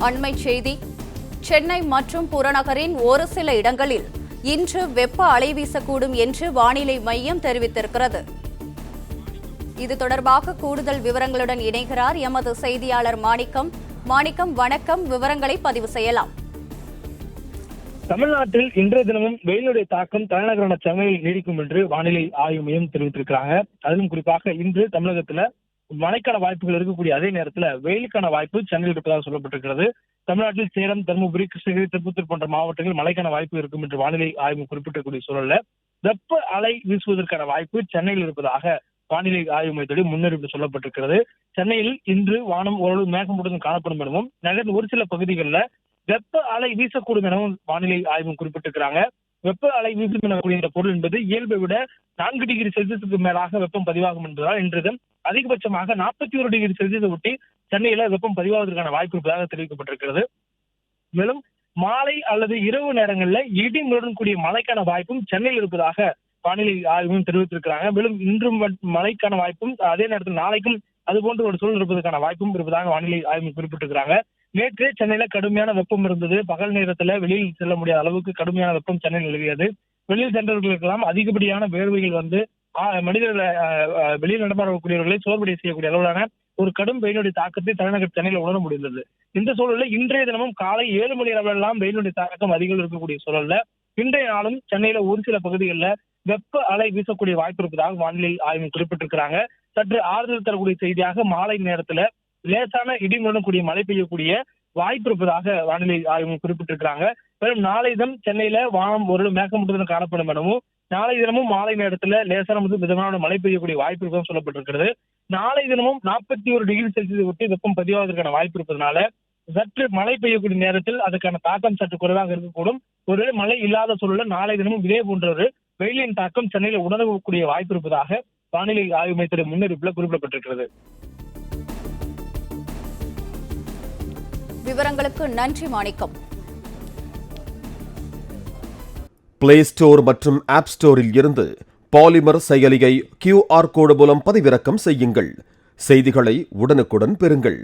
அண்மைச் செய்தி. சென்னை மற்றும் புறநகரின் ஒரு சில இடங்களில் இன்று வெப்ப அலை வீசக்கூடும் என்று வானிலை மையம் தெரிவித்திருக்கிறது. இது தொடர்பாக கூடுதல் விவரங்களுடன் இணைகிறார் எமது செய்தியாளர் மாணிக்கம். மாணிக்கம், வணக்கம். விவரங்களை பதிவு செய்யலாம். தமிழ்நாட்டில் இன்றைய தினமும் வெயிலுடைய தாக்கம் தலைநகரான சென்னையில் நீடிக்கும் என்று வானிலை ஆய்வு மையம் தெரிவித்திருக்கிறாங்க. அதிலும் குறிப்பாக இன்று தமிழகத்துல மழைக்கான வாய்ப்புகள் இருக்கக்கூடிய அதே நேரத்துல வெயிலுக்கான வாய்ப்பு சென்னையில் இருப்பதாக சொல்லப்பட்டிருக்கிறது. தமிழ்நாட்டில் சேலம், தருமபுரி, கிருஷ்ணகிரி, திருப்பத்தூர் போன்ற மாவட்டங்களில் மழைக்கான வாய்ப்பு இருக்கும் என்று வானிலை ஆய்வு குறிப்பிடக்கூடிய சூழல்ல வெப்ப அலை வீசுவதற்கான வாய்ப்பு சென்னையில் இருப்பதாக வானிலை ஆய்வு மையத்தோடு முன்னறிவிப்பு சொல்லப்பட்டிருக்கிறது. சென்னையில் இன்று வானம் ஓரளவு மேகமூட்டத்துடன் காணப்படும் எனவும் நகரின் ஒரு சில பகுதிகளில் வெப்ப அலை வீசக்கூடும் எனவும் வானிலை ஆய்வு குறிப்பிட்டிருக்கிறாங்க. வெப்ப அலை வீசும் எனக்கூடிய பொருள் என்பது இயல்பை விட 4 டிகிரி செல்சியஸுக்கு மேலாக வெப்பம் பதிவாகும் என்பதால் இன்று அதிகபட்சமாக 41 டிகிரி செல்சியஸை ஒட்டி சென்னையில வெப்பம் பதிவாவதற்கான வாய்ப்பு இருப்பதாக தெரிவிக்கப்பட்டிருக்கிறது. மேலும் மாலை அல்லது இரவு நேரங்களில் இடி மின்னலுடன் கூடிய மழைக்கான வாய்ப்பும் சென்னையில் இருப்பதாக வானிலை ஆய்வும் தெரிவித்திருக்கிறாங்க. மேலும் இன்றும் மழைக்கான வாய்ப்பும் அதே நேரத்தில் நாளைக்கும் அதுபோன்ற ஒரு சூழல் இருப்பதற்கான வாய்ப்பும் இருப்பதாக வானிலை ஆய்வு குறிப்பிட்டிருக்கிறாங்க. நேற்று சென்னையில கடுமையான வெப்பம் இருந்தது. பகல் நேரத்துல வெளியில் செல்ல முடியாத அளவுக்கு கடுமையான வெப்பம் சென்னையில் நிலவியது. வெளியில் சென்றவர்களுக்கெல்லாம் அதிகப்படியான வேர்வைகள் வந்து மனிதர்களை வெளியில் நடமாடக்கூடியவர்களை சோர்வடை செய்யக்கூடிய அளவிலான ஒரு கடும் வெயிலுடைய தாக்கத்தை தலைநகர் சென்னையில் உணர முடிந்தது. இந்த சூழலில் இன்றைய தினமும் காலை 7 மணி அளவெல்லாம் வெயிலுடைய தாக்கம் அதிகம் இருக்கக்கூடிய சூழல்ல இன்றைய நாளும் சென்னையில ஒரு சில பகுதிகளில் வெப்ப அலை வீசக்கூடிய வாய்ப்பு இருப்பதாக வானிலை ஆய்வு குறிப்பிட்டிருக்கிறாங்க. சற்று ஆறுதல் தரக்கூடிய செய்தியாக மாலை நேரத்துல லேசான இடிமுடன் கூடிய மழை பெய்யக்கூடிய வாய்ப்பு இருப்பதாக வானிலை ஆய்வு குறிப்பிட்டிருக்கிறாங்க. மேலும் நாளை தினம் சென்னையில வானம் ஒரு மேகமூட்டத்துடன் காணப்படும் எனவும் நாளை தினமும் மாலை நேரத்துல லேசான முதல் மிதமான மழை பெய்யக்கூடிய வாய்ப்பு இருப்பதும் சொல்லப்பட்டிருக்கிறது. நாளை தினமும் 41 டிகிரி செல்சியஸ் ஒட்டி வெப்பம் பதிவாவதற்கான வாய்ப்பு இருப்பதனால சற்று மழை பெய்யக்கூடிய நேரத்தில் அதுக்கான தாக்கம் சற்று குறைவாக இருக்கக்கூடும். ஒருவேளை மழை இல்லாத சூழலில் நாளை தினமும் இதே போன்ற ஒரு வெயிலின் தாக்கம் சென்னையில் உணரக்கூடிய வாய்ப்பு இருப்பதாக வானிலை ஆய்வு மையத்தின் முன்னறிவிப்பில் குறிப்பிடப்பட்டிருக்கிறது. விவரங்களுக்கு நன்றி மாணிக்கம். பிளே ஸ்டோர் மற்றும் ஆப் ஸ்டோரில் இருந்து பாலிமர் செயலியை QR கோடு மூலம் பதிவிறக்கம் செய்யுங்கள். செய்திகளை உடனுக்குடன் பெறுங்கள்.